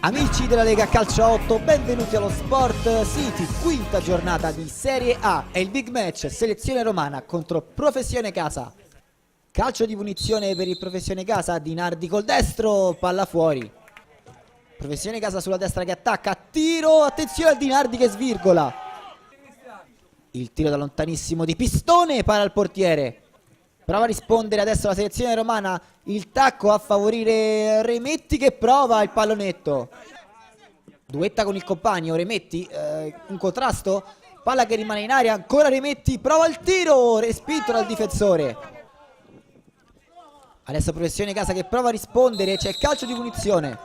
Amici della Lega Calcio 8, benvenuti allo Sport City, quinta giornata di Serie A. È il big match Selezione Romana contro Professione Casa. Calcio di punizione per il Professione Casa, Di Nardi col destro, palla fuori. Professione Casa sulla destra che attacca, tiro, attenzione a Di Nardi che svirgola. Il tiro da lontanissimo di Pistone, para al portiere. Prova a rispondere adesso la Selezione Romana, il tacco a favorire Remetti che prova il pallonetto. Duetta con il compagno, Remetti, un contrasto, palla che rimane in aria, ancora Remetti, prova il tiro, respinto dal difensore. Adesso Professione Casa che prova a rispondere, c'è il calcio di punizione.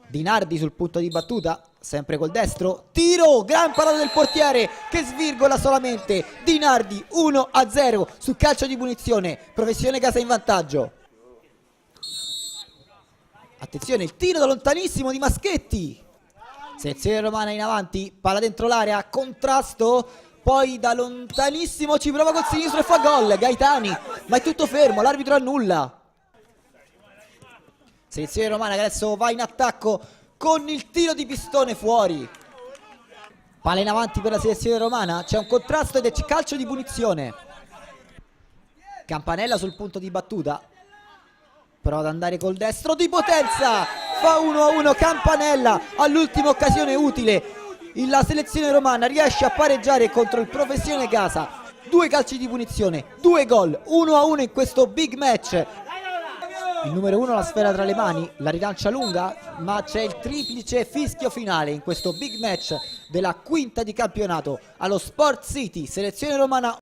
Di Nardi sul punto di battuta, sempre col destro, tiro, gran parata del portiere che svirgola solamente. Di Nardi 1-0 sul calcio di punizione, Professione Casa in vantaggio. Attenzione, il tiro da lontanissimo di Maschetti. Selezione Romana in avanti, palla dentro l'area, contrasto, poi da lontanissimo ci prova col sinistro e fa gol. Gaetani, ma è tutto fermo, l'arbitro annulla. Selezione Romana che adesso va in attacco con il tiro di Pistone fuori. Palla in avanti per la Selezione Romana, c'è un contrasto ed è calcio di punizione. Campanella sul punto di battuta, prova ad andare col destro di potenza, fa 1-1 Campanella all'ultima occasione utile. La Selezione Romana riesce a pareggiare contro il Professione Casa. Due calci di punizione, due gol, 1-1 in questo big match. Il numero 1 la sfera tra le mani, la rilancia lunga, ma c'è il triplice fischio finale in questo big match della quinta di campionato allo Sport City. Selezione Romana